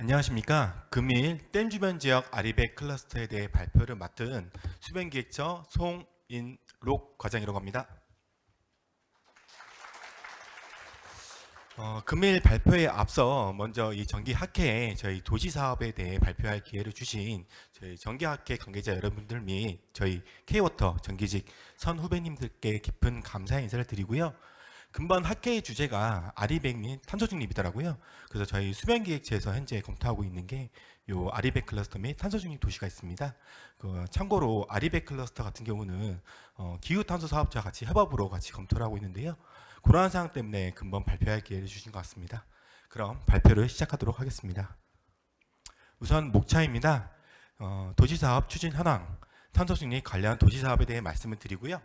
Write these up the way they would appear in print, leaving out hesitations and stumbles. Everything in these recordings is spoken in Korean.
안녕하십니까. 금일 댐 주변 지역 아리백 클러스터에 대해 발표를 맡은 수변기획처 송인록 과장이라고 합니다. 금일 발표에 앞서 먼저 이 정기학회에 저희 도시사업에 대해 발표할 기회를 주신 저희 정기학회 관계자 여러분들 및 저희 K워터 정기직 선 후배님들께 깊은 감사 인사를 드리고요. 금번 학회의 주제가 아리백 및 탄소 중립이더라고요. 그래서 저희 수변기획처에서 현재 검토하고 있는 게 요 아리백 클러스터 및 탄소 중립 도시가 있습니다. 참고로 아리백 클러스터 같은 경우는 기후 탄소 사업자 같이 협업으로 같이 검토를 하고 있는데요. 그러한 사항 때문에 금번 발표할 기회를 주신 것 같습니다. 그럼 발표를 시작하도록 하겠습니다. 우선 목차입니다. 도시사업 추진 현황, 탄소 중립 관련 도시사업에 대해 말씀을 드리고요.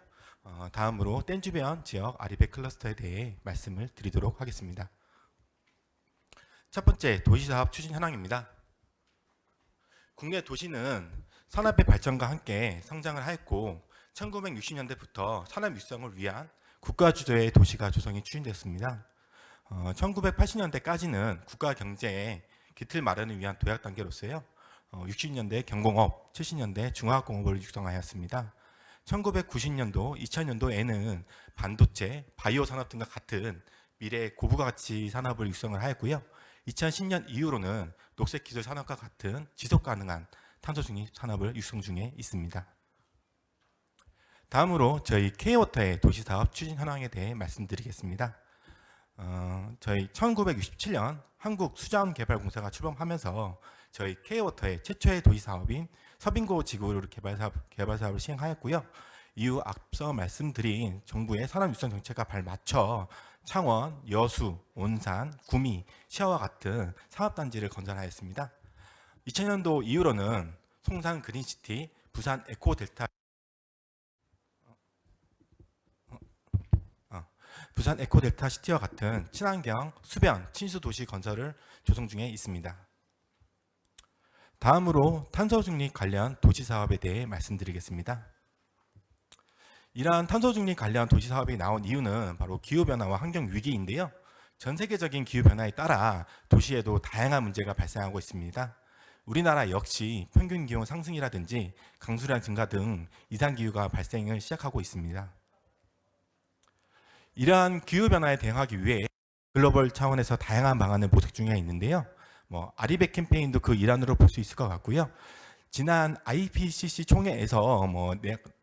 다음으로 댐 주변 지역 아리백 클러스터에 대해 말씀을 드리도록 하겠습니다. 첫 번째, 도시사업 추진 현황입니다. 국내 도시는 산업의 발전과 함께 성장을 하였고 1960년대부터 산업 육성을 위한 국가 주도의 도시가 조성이 추진됐습니다. 1980년대까지는 국가 경제의 기틀 마련을 위한 도약 단계로서요. 60년대 경공업, 70년대 중화학공업을 육성하였습니다. 1990년도, 2000년도에는 반도체, 바이오 산업 등과 같은 미래 고부가치 산업을 육성을 하였고요. 2010년 이후로는 녹색 기술 산업과 같은 지속 가능한 탄소 중립 산업을 육성 중에 있습니다. 다음으로 저희 K워터의 도시사업 추진 현황에 대해 말씀드리겠습니다. 저희 1967년 한국수자원개발공사가 출범하면서 저희 K워터의 최초의 도시사업인 서빙고 지구를 개발 사업을 시행하였고요. 이후 앞서 말씀드린 정부의 산업육성 정책과 발맞춰 창원, 여수, 온산, 구미, 시아와 같은 산업단지를 건설하였습니다. 2000년도 이후로는 송산 그린시티, 부산 에코델타 시티와 같은 친환경, 수변, 친수도시 건설을 조성 중에 있습니다. 다음으로 탄소 중립 관련 도시 사업에 대해 말씀드리겠습니다. 이러한 탄소 중립 관련 도시 사업이 나온 이유는 바로 기후 변화와 환경 위기인데요. 전 세계적인 기후 변화에 따라 도시에도 다양한 문제가 발생하고 있습니다. 우리나라 역시 평균 기온 상승이라든지 강수량 증가 등 이상 기후가 발생을 시작하고 있습니다. 이러한 기후 변화에 대응하기 위해 글로벌 차원에서 다양한 방안을 모색 중에 있는데요. 아리백 캠페인도 그 일환으로 볼 수 있을 것 같고요. 지난 IPCC 총회에서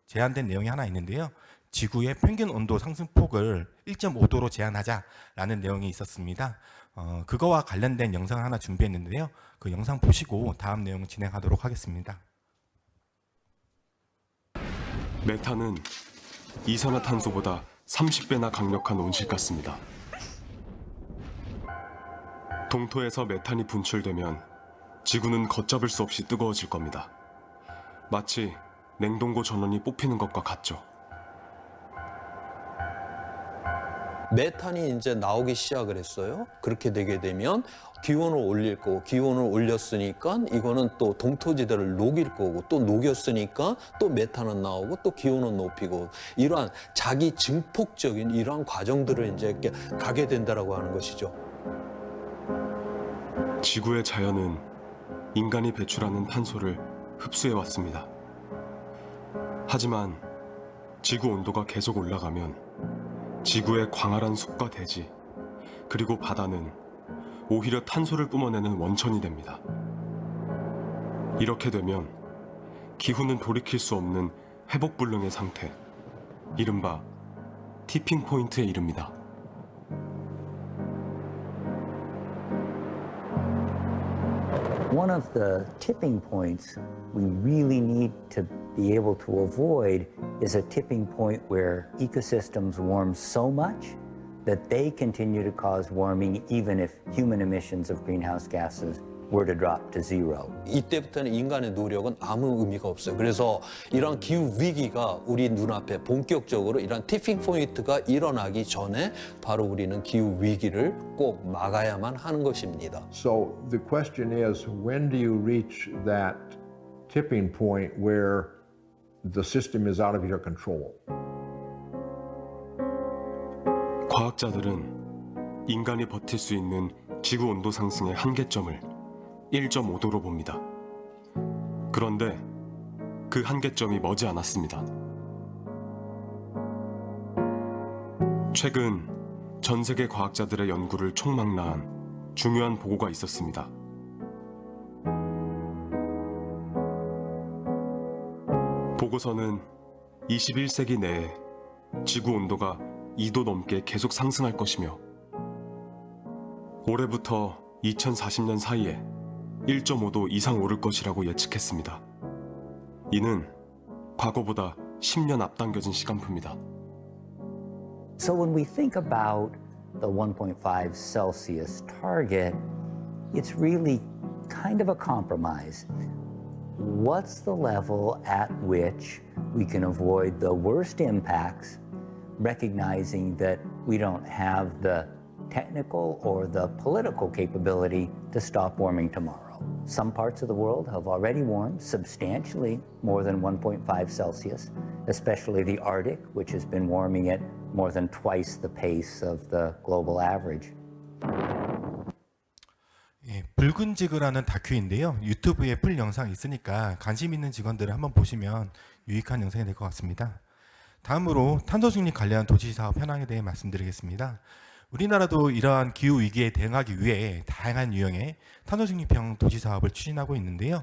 제안된 내용이 하나 있는데요. 지구의 평균 온도 상승폭을 1.5도로 제한하자라는 내용이 있었습니다. 그거와 관련된 영상을 하나 준비했는데요. 그 영상 보시고 다음 내용 진행하도록 하겠습니다. 메탄은 이산화탄소보다 30배나 강력한 온실가스입니다. 동토에서 메탄이 분출되면 지구는 걷잡을 수 없이 뜨거워질 겁니다. 마치 냉동고 전원이 뽑히는 것과 같죠. 메탄이 이제 나오기 시작을 했어요. 그렇게 되게 되면 기온을 올릴 거고, 기온을 올렸으니까 이거는 또 동토지대를 녹일 거고, 또 녹였으니까 또 메탄은 나오고 또 기온은 높이고, 이러한 자기 증폭적인 이러한 과정들을 이제 이렇게 가게 된다라고 하는 것이죠. 지구의 자연은 인간이 배출하는 탄소를 흡수해 왔습니다. 하지만 지구 온도가 계속 올라가면 지구의 광활한 숲과 대지, 그리고 바다는 오히려 탄소를 뿜어내는 원천이 됩니다. 이렇게 되면 기후는 돌이킬 수 없는 회복불능의 상태, 이른바 티핑 포인트에 이릅니다. One of the tipping points we really need to be able to avoid is a tipping point where ecosystems warm so much that they continue to cause warming even if human emissions of greenhouse gases were to drop to zero. 이때부터는 인간의 노력은 아무 의미가 없어요. 그래서 이런 기후 위기가 우리 눈앞에 본격적으로 이런 티핑 포인트가 일어나기 전에 바로 우리는 기후 위기를 꼭 막아야만 하는 것입니다. So the question is, when do you reach that tipping point where the system is out of your control? 과학자들은 인간이 버틸 수 있는 지구 온도 상승의 한계점을 1.5도로 봅니다. 그런데 그 한계점이 머지 않았습니다. 최근 전 세계 과학자들의 연구를 총망라한 중요한 보고가 있었습니다. 보고서는 21세기 내에 지구 온도가 2도 넘게 계속 상승할 것이며 올해부터 2040년 사이에 1.5도 이상 오를 것이라고 예측했습니다. 이는 과거보다 10년 앞당겨진 시간표입니다. So when we think about the 1.5 Celsius target, it's really kind of a compromise. What's the level at which we can avoid the worst impacts, recognizing that we don't have the technical or the political capability to stop warming tomorrow? Some parts of the world have already warmed substantially more than 1.5 Celsius, especially the Arctic, which has been warming at more than twice the pace of the global average. 예, 붉은 지구라는 다큐인데요. 유튜브에 풀 영상이 있으니까 관심 있는 직원들을 한번 보시면 유익한 영상이 될 것 같습니다. 다음으로 탄소 중립 관련 도시 사업 현황에 대해 말씀드리겠습니다. 우리나라도 이러한 기후 위기에 대응하기 위해 다양한 유형의 탄소 중립형 도시 사업을 추진하고 있는데요.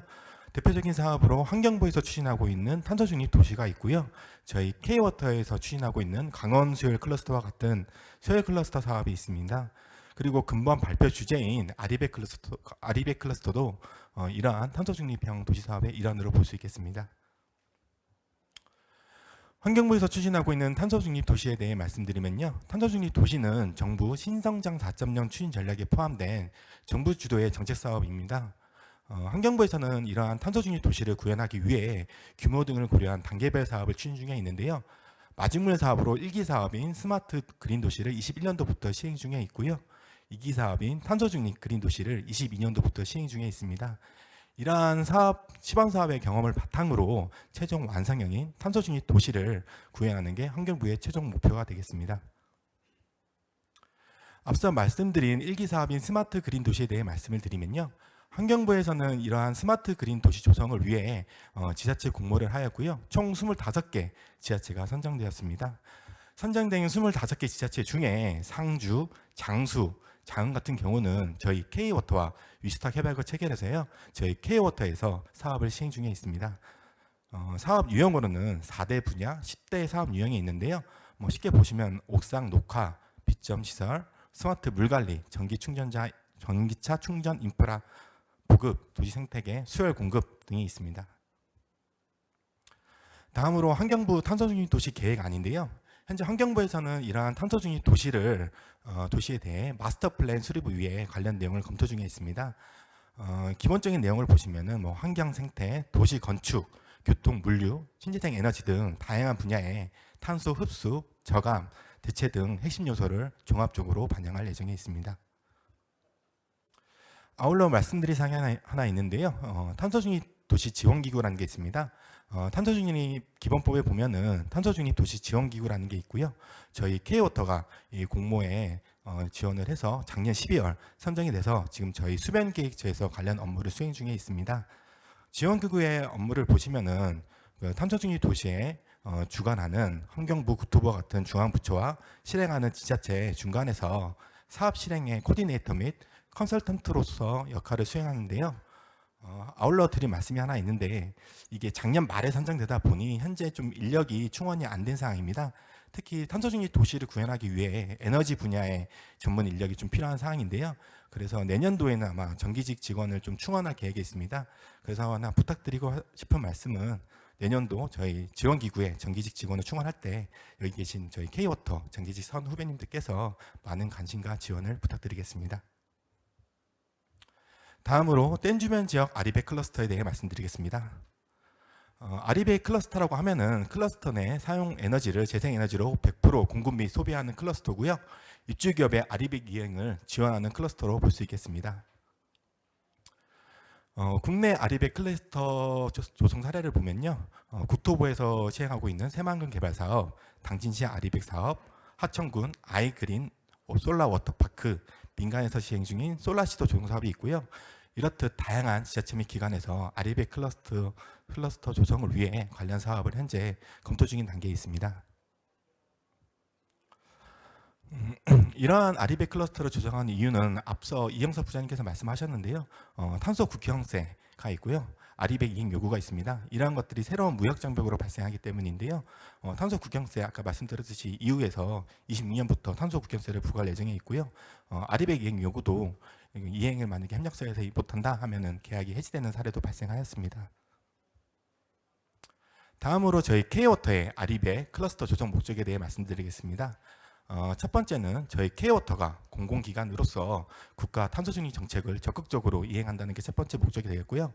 대표적인 사업으로 환경부에서 추진하고 있는 탄소 중립 도시가 있고요. 저희 K워터에서 추진하고 있는 강원 수열 클러스터와 같은 수열 클러스터 사업이 있습니다. 그리고 근본 발표 주제인 아리백 클러스터도 이러한 탄소 중립형 도시 사업의 일환으로 볼 수 있겠습니다. 환경부에서 추진하고 있는 탄소 중립 도시에 대해 말씀드리면요. 탄소 중립 도시는 정부 신성장 4.0 추진 전략에 포함된 정부 주도의 정책 사업입니다. 환경부에서는 이러한 탄소 중립 도시를 구현하기 위해 규모 등을 고려한 단계별 사업을 추진 중에 있는데요. 마중물 사업으로 1기 사업인 스마트 그린 도시를 21년도부터 시행 중에 있고요. 2기 사업인 탄소 중립 그린 도시를 22년도부터 시행 중에 있습니다. 이러한 시범 사업의 경험을 바탕으로 최종 완성형인 탄소 중립 도시를 구현하는 게 환경부의 최종 목표가 되겠습니다. 앞서 말씀드린 1기 사업인 스마트 그린 도시에 대해 말씀을 드리면요. 환경부에서는 이러한 스마트 그린 도시 조성을 위해 지자체 공모를 하였고요. 총 25개 지자체가 선정되었습니다. 선정된 25개 지자체 중에 상주, 장수, 장흥 같은 경우는 저희 K워터와 위스탁 협약을 체결해서요. 저희 K워터에서 사업을 시행 중에 있습니다. 사업 유형으로는 4대 분야, 10대 사업 유형이 있는데요. 쉽게 보시면 옥상 녹화, 빗점 시설, 스마트 물관리, 전기차 충전 인프라 보급, 도시 생태계, 수열 공급 등이 있습니다. 다음으로 환경부 탄소 중립 도시 계획안인데요. 현재 환경부에서는 이러한 탄소 중립 도시에 대해 마스터 플랜 수립을 위해 관련 내용을 검토 중에 있습니다. 기본적인 내용을 보시면은 환경 생태, 도시 건축, 교통, 물류, 신재생 에너지 등 다양한 분야의 탄소 흡수, 저감, 대체 등 핵심 요소를 종합적으로 반영할 예정에 있습니다. 아울러 말씀드릴 사항이 하나 있는데요. 탄소 중립 도시 지원기구라는 게 있습니다. 탄소 중립 기본법에 보면은 탄소 중립 도시 지원기구라는 게 있고요. 저희 K워터가 이 공모에 지원을 해서 작년 12월 선정이 돼서 지금 저희 수변계획처에서 관련 업무를 수행 중에 있습니다. 지원기구의 업무를 보시면은 탄소 중립 도시에 주관하는 환경부, 국토부와 같은 중앙부처와 실행하는 지자체 중간에서 사업 실행의 코디네이터 및 컨설턴트로서 역할을 수행하는데요. 아울러 드린 말씀이 하나 있는데 이게 작년 말에 선정되다 보니 현재 좀 인력이 충원이 안 된 상황입니다. 특히 탄소 중립 도시를 구현하기 위해 에너지 분야의 전문 인력이 좀 필요한 상황인데요. 그래서 내년도에는 아마 정기직 직원을 좀 충원할 계획이 있습니다. 그래서 하나 부탁드리고 싶은 말씀은 내년도 저희 지원기구에 정기직 직원을 충원할 때 여기 계신 저희 K워터 정기직 선 후배님들께서 많은 관심과 지원을 부탁드리겠습니다. 다음으로 댐 주변 지역 아리백 클러스터에 대해 말씀드리겠습니다. 아리백 클러스터라고 하면은 클러스터 내 사용 에너지를 재생 에너지로 100% 공급 및 소비하는 클러스터고요. 입주 기업의 아리백 이행을 지원하는 클러스터로 볼 수 있겠습니다. 국내 아리백 클러스터 조성 사례를 보면요. 국토부에서 시행하고 있는 새만금 개발 사업, 당진시 아리백 사업, 하천군 아이그린 솔라 워터파크, 민간에서 시행 중인 솔라시도 조성 사업이 있고요. 이렇듯 다양한 지자체 및 기관에서 아리백 클러스터 조성을 위해 관련 사업을 현재 검토 중인 단계에 있습니다. 이러한 아리백 클러스터를 조성하는 이유는 앞서 이영석 부장님께서 말씀하셨는데요. 탄소 국경세가 있고요. 아리백 이행 요구가 있습니다. 이러한 것들이 새로운 무역 장벽으로 발생하기 때문인데요. 탄소 국경세 아까 말씀드렸듯이 EU에서 26년부터 탄소 국경세를 부과할 예정에 있고요. 아리백 이행 요구도 이행을 만약에 협력사에서 못한다 하면은 계약이 해지되는 사례도 발생하였습니다. 다음으로 저희 K워터의 아리백 클러스터 조정 목적에 대해 말씀드리겠습니다. 첫 번째는 저희 K워터가 공공기관으로서 국가 탄소중립 정책을 적극적으로 이행한다는 게 첫 번째 목적이 되겠고요.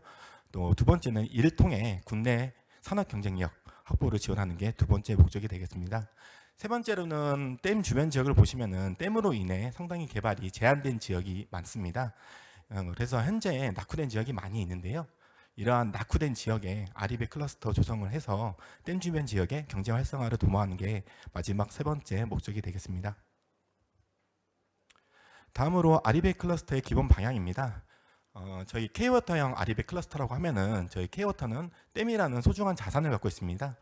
또 두 번째는 이를 통해 국내 산업 경쟁력 확보를 지원하는 게 두 번째 목적이 되겠습니다. 세 번째로는 댐 주변 지역을 보시면은 댐으로 인해 상당히 개발이 제한된 지역이 많습니다. 그래서 현재 낙후된 지역이 많이 있는데요. 이러한 낙후된 지역에 아리백 클러스터 조성을 해서 댐 주변 지역의 경제 활성화를 도모하는 게 마지막 세 번째 목적이 되겠습니다. 다음으로 아리백 클러스터의 기본 방향입니다. 저희 K워터형 아리백 클러스터라고 하면은 저희 K워터는 댐이라는 소중한 자산을 갖고 있습니다.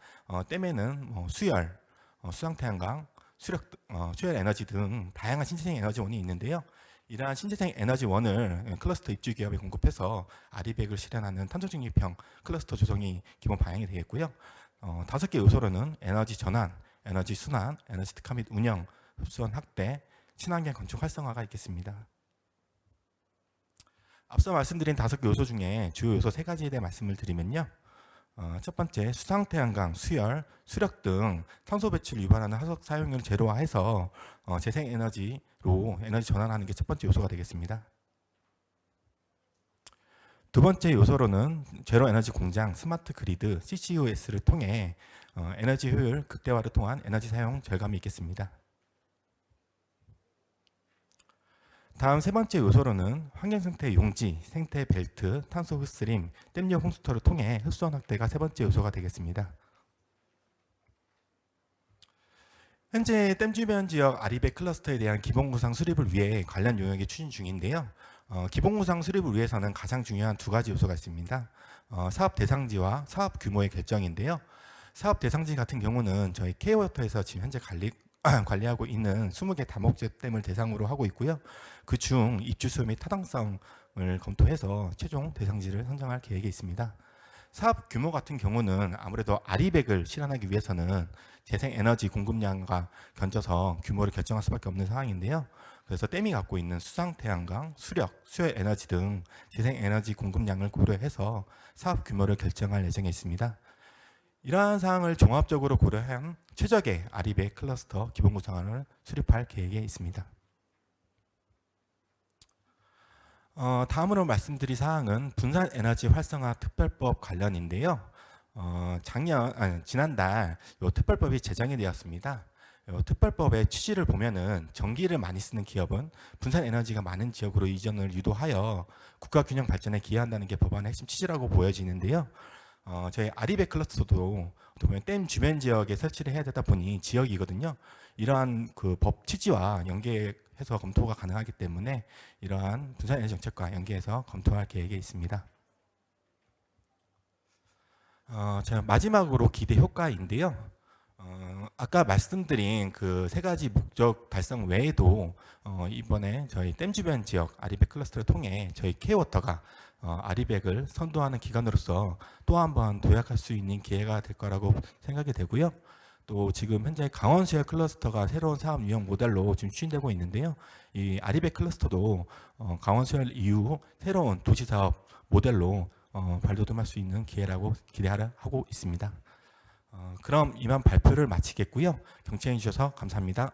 댐에는 수열, 수상태양광, 수열 에너지 등 다양한 신재생 에너지원이 있는데요. 이러한 신재생 에너지원을 클러스터 입주 기업에 공급해서 아리백을 실현하는 탄소중립형 클러스터 조성이 기본 방향이 되겠고요. 5개 요소로는 에너지 전환, 에너지 순환, 에너지 특화 및 운영, 흡수원 확대, 친환경 건축 활성화가 있겠습니다. 앞서 말씀드린 5개 요소 중에 주요 요소 3가지에 대해 말씀을 드리면요. 첫 번째, 수상태양광, 수열, 수력 등 탄소 배출을 유발하는 화석 사용률을 제로화해서 재생에너지로 에너지 전환하는 게 첫 번째 요소가 되겠습니다. 두 번째 요소로는 제로 에너지 공장, 스마트 그리드, CCUS를 통해 에너지 효율 극대화를 통한 에너지 사용 절감이 있겠습니다. 다음 세 번째 요소로는 환경생태 용지, 생태 벨트, 탄소 흡수림, 댐역 홍수터를 통해 흡수원 확대가 세 번째 요소가 되겠습니다. 현재 댐 주변 지역 아리백 클러스터에 대한 기본구상 수립을 위해 관련 용역이 추진 중인데요. 기본구상 수립을 위해서는 가장 중요한 2가지 요소가 있습니다. 사업 대상지와 사업 규모의 결정인데요. 사업 대상지 같은 경우는 저희 K워터에서 지금 현재 관리하고 있는 20개 다목적 댐을 대상으로 하고 있고요. 그중 입주수 및 타당성을 검토해서 최종 대상지를 선정할 계획에 있습니다. 사업 규모 같은 경우는 아무래도 아리백을 실현하기 위해서는 재생에너지 공급량과 견져서 규모를 결정할 수밖에 없는 상황인데요. 그래서 댐이 갖고 있는 수상태양광, 수력, 수열 에너지 등 재생에너지 공급량을 고려해서 사업 규모를 결정할 예정에 있습니다. 이러한 사항을 종합적으로 고려한 최적의 아리백 클러스터 기본구상안을 수립할 계획에 있습니다. 다음으로 말씀드릴 사항은 분산에너지 활성화 특별법 관련인데요. 지난달 이 특별법이 제정이 되었습니다. 이 특별법의 취지를 보면은 전기를 많이 쓰는 기업은 분산에너지가 많은 지역으로 이전을 유도하여 국가균형 발전에 기여한다는 게 법안의 핵심 취지라고 보여지는데요. 저희 아리백 클러스터도 보면 댐 주변 지역에 설치를 해야 되다 보니 지역이거든요. 이러한 그 법 취지와 연계해서 검토가 가능하기 때문에 이러한 분산에너지 정책과 연계해서 검토할 계획에 있습니다. 제가 마지막으로 기대 효과인데요. 아까 말씀드린 그 3가지 목적 달성 외에도 이번에 저희 댐 주변 지역 아리백 클러스터를 통해 저희 K워터가 아리백을 선도하는 기관으로서 또 한 번 도약할 수 있는 기회가 될 거라고 생각이 되고요. 또 지금 현재 강원수열 클러스터가 새로운 사업 유형 모델로 지금 추진되고 있는데요. 이 아리백 클러스터도 강원수열 이후 새로운 도시사업 모델로 발돋움할 수 있는 기회라고 기대하고 있습니다. 그럼 이만 발표를 마치겠고요. 경청해 주셔서 감사합니다.